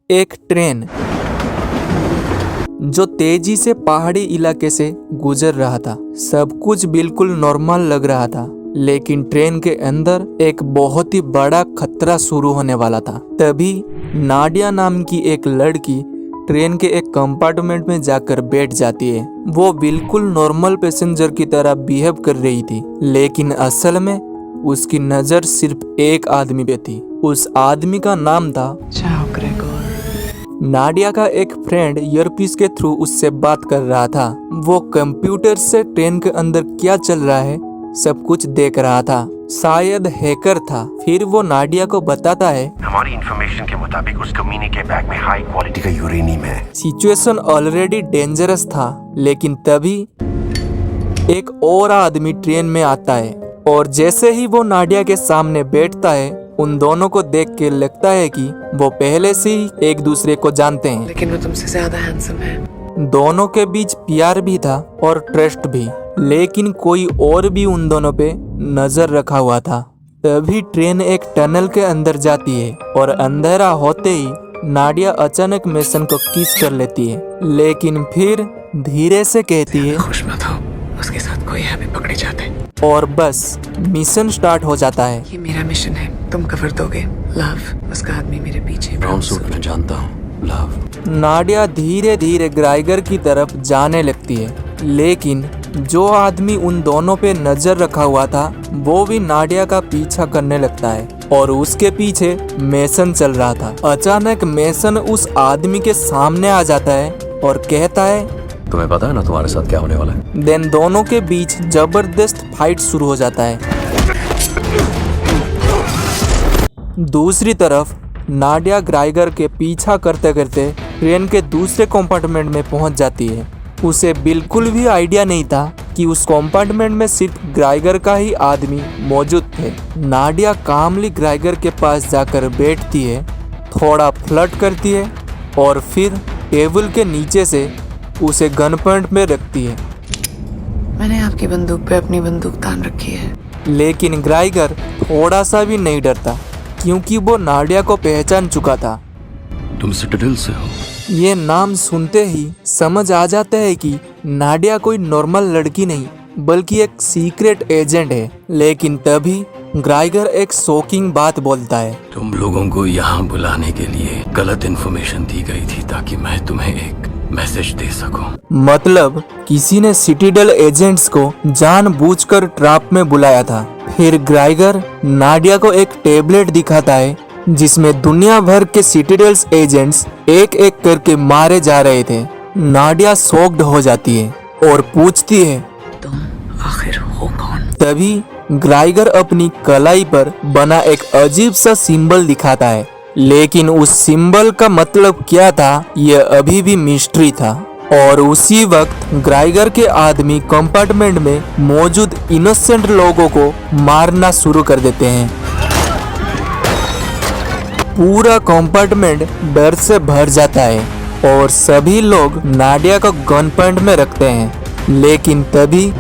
एक ट्रेन जो तेजी से पहाड़ी इलाके से गुजर रहा था। सब कुछ बिल्कुल नॉर्मल लग रहा था, लेकिन ट्रेन के अंदर एक बहुत ही बड़ा खतरा शुरू होने वाला था। तभी नाडिया नाम की एक लड़की ट्रेन के एक कंपार्टमेंट में जाकर बैठ जाती है। वो बिल्कुल नॉर्मल पैसेंजर की तरह बिहेव कर रही थी, लेकिन असल में उसकी नजर सिर्फ एक आदमी पे थी। उस आदमी का नाम था नाडिया का एक फ्रेंड ईयरपीस के थ्रू उससे बात कर रहा था। वो कंप्यूटर से ट्रेन के अंदर क्या चल रहा है सब कुछ देख रहा था। शायद हैकर था। फिर वो नाडिया को बताता है, हमारी इंफॉर्मेशन के मुताबिक उस कमीने के बैग में हाई क्वालिटी का यूरेनियम है। सिचुएशन ऑलरेडी डेंजरस था, लेकिन तभी एक और आदमी ट्रेन में आता है और जैसे ही वो नाडिया के सामने बैठता है, उन दोनों को देख के लगता है कि वो पहले से ही एक दूसरे को जानते हैं। लेकिन वो तुमसे ज्यादा हैंडसम है। दोनों के बीच प्यार भी था और ट्रस्ट भी, लेकिन कोई और भी उन दोनों पे नजर रखा हुआ था। तभी ट्रेन एक टनल के अंदर जाती है और अंधेरा होते ही नाडिया अचानक मेसन को किस कर लेती है, लेकिन फिर धीरे से कहती है, खुश मत हो, उसके साथ कोई है, भी पकड़े जाते। और बस मिशन स्टार्ट हो जाता है। ये मेरा मिशन है, तुम कवर दोगे। लव, उसका आदमी मेरे पीछे। ब्राउन सूट में जानता हूँ। लव। नाडिया धीरे धीरे ग्राइगर की तरफ जाने लगती है, लेकिन जो आदमी उन दोनों पे नजर रखा हुआ था वो भी नाडिया का पीछा करने लगता है और उसके पीछे मेसन चल रहा था। अचानक मेसन उस आदमी के सामने आ जाता है और कहता है, तुम्हें पता है ना तुम्हारे साथ क्या होने वाला है? देन दोनों के बीच जबरदस्त फाइट शुरू हो जाता है। दूसरी तरफ नाडिया ग्राइगर के पीछा करते करते ट्रेन के दूसरे कंपार्टमेंट में पहुंच जाती है। उसे बिल्कुल भी आइडिया नहीं था कि उस कंपार्टमेंट में सिर्फ ग्राइगर का ही आदमी मौजूद थे। नाडिया कामली ग्राइगर के पास जाकर बैठती है, थोड़ा फ्लर्ट करती है और फिर टेबल के नीचे से उसे गन पॉइंट में रखती है। मैंने आपकी बंदूक पे अपनी बंदूक तान रखी है। लेकिन ग्राइगर थोड़ा सा भी नहीं डरता, क्योंकि वो नाडिया को पहचान चुका था। तुम सिटाडेल से हो? ये नाम सुनते ही समझ आ जाता है कि नाडिया कोई नॉर्मल लड़की नहीं बल्कि एक सीक्रेट एजेंट है। लेकिन तभी ग्राइगर एक शॉकिंग बात बोलता है, तुम लोगों को यहाँ बुलाने के लिए गलत इन्फॉर्मेशन दी गई थी ताकि मैं तुम्हें एक मैसेज दे सकूं। मतलब किसी ने सिटाडेल एजेंट्स को जानबूझकर ट्रैप में बुलाया था। फिर ग्राइगर नाडिया को एक टेबलेट दिखाता है जिसमें दुनिया भर के सिटाडेल्स एजेंट्स एक एक करके मारे जा रहे थे। नाडिया शॉक्ड हो जाती है और पूछती है, तुम आखिर हो कौन? तभी ग्राइगर अपनी कलाई पर बना एक अजीब सा सिंबल दिखाता है, लेकिन उस सिंबल का मतलब क्या था यह अभी भी मिस्ट्री था। और उसी वक्त ग्राइगर के आदमी कंपार्टमेंट में मौजूद इनोसेंट लोगों को मारना शुरू कर देते हैं। पूरा कंपार्टमेंट डर से भर जाता है और सभी लोग नाडिया को गन पॉइंट में रखते हैं। लेकिन तभी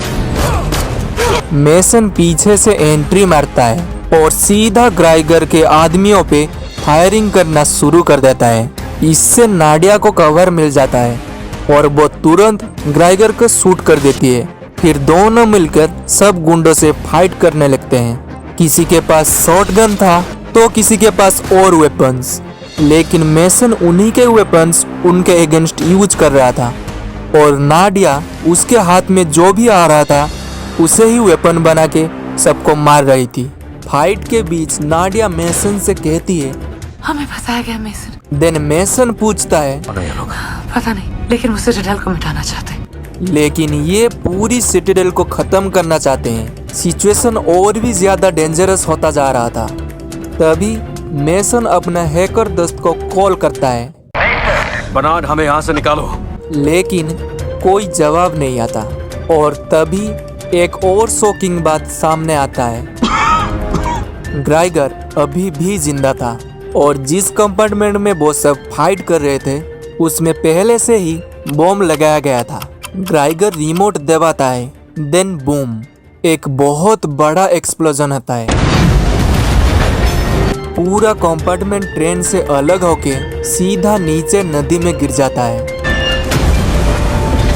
मेसन पीछे से एंट्री मारता है और सीधा ग्राइगर के आदमियों पे फायरिंग करना शुरू कर देता है। इससे नाडिया को कवर मिल जाता है और वो तुरंत ग्राइगर को शूट कर देती है। फिर दोनों मिलकर सब गुंडों से फाइट करने लगते हैं। किसी के पास शॉटगन था तो किसी के पास और वेपन्स, लेकिन मेसन उन्हीं के वेपन्स उनके अगेंस्ट यूज कर रहा था और नाडिया उसके हाथ में जो भी आ रहा था उसे ही वेपन बना के सबको मार रही थी। फाइट के बीच नाडिया मेसन से कहती है, हमें फंसाया गया मेसन। देन मेसन पूछता है, पता नहीं, लेकिन वो सिटाडेल को मिटाना चाहते हैं। लेकिन ये पूरी सिटाडेल को खत्म करना चाहते हैं। सिचुएशन और भी ज्यादा डेंजरस होता जा रहा था। तभी मेसन अपना हैकर दोस्त को कॉल करता है, बर्नार्ड हमें यहाँ से निकालो। लेकिन कोई जवाब नहीं आता। और तभी एक और शॉकिंग बात सामने आता है। ग्राइगर अभी भी जिंदा था और जिस कंपार्टमेंट में वो सब फाइट कर रहे थे उसमें पहले से ही बॉम्ब लगाया गया था। ग्राइगर रिमोट दबाता है, देन बूम, एक बहुत बड़ा एक्सप्लोजन होता है। पूरा कंपार्टमेंट ट्रेन से अलग होके सीधा नीचे नदी में गिर जाता है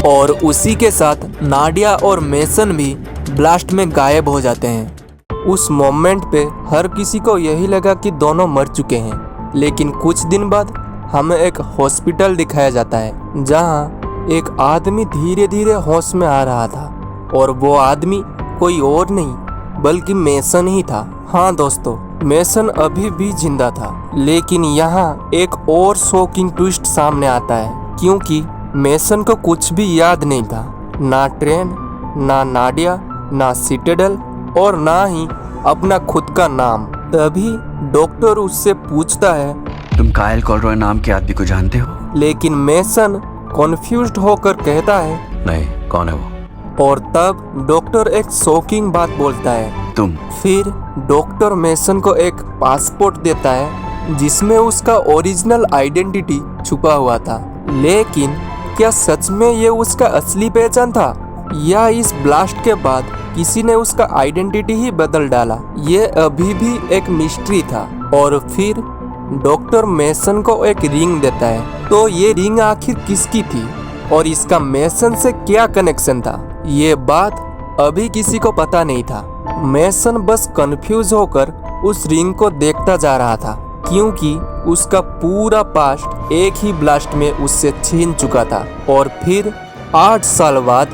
और उसी के साथ नाडिया और मेसन भी ब्लास्ट में गायब हो जाते हैं। उस मोमेंट पे हर किसी को यही लगा कि दोनों मर चुके हैं, लेकिन कुछ दिन बाद हमें एक हॉस्पिटल दिखाया जाता है जहां एक आदमी धीरे धीरे होश में आ रहा था और वो आदमी कोई और नहीं बल्कि मेसन ही था। हाँ दोस्तों, मेसन अभी भी जिंदा था, लेकिन यहाँ एक और शॉकिंग ट्विस्ट सामने आता है क्योंकि मेसन को कुछ भी याद नहीं था, ना ट्रेन, ना नाडिया, ना सिटाडेल और ना ही अपना खुद का नाम। तभी डॉक्टर उससे पूछता है, तुम कायल कॉलरॉय नाम के आदमी को जानते हो? लेकिन मेसन कॉन्फ्यूज्ड होकर कहता है नहीं, कौन है वो? और तब डॉक्टर एक शॉकिंग बात बोलता है। तुम। फिर डॉक्टर मेसन को एक पासपोर्ट देता है जिसमें उसका ओरिजिनल आइडेंटिटी छुपा हुआ था। लेकिन क्या सच में ये उसका असली पहचान था या इस ब्लास्ट के बाद किसी ने उसका आइडेंटिटी ही बदल डाला? ये अभी भी एक मिस्ट्री था। और फिर डॉक्टर मेसन को एक रिंग देता है। तो ये रिंग आखिर किसकी थी और इसका मेसन से क्या कनेक्शन था? ये बात अभी किसी को पता नहीं था। मेसन बस कंफ्यूज होकर उस रिंग को देखता जा रहा था क्योंकि उसका पूरा पास्ट एक ही ब्लास्ट में उससे छीन चुका था। और फिर 8 साल बाद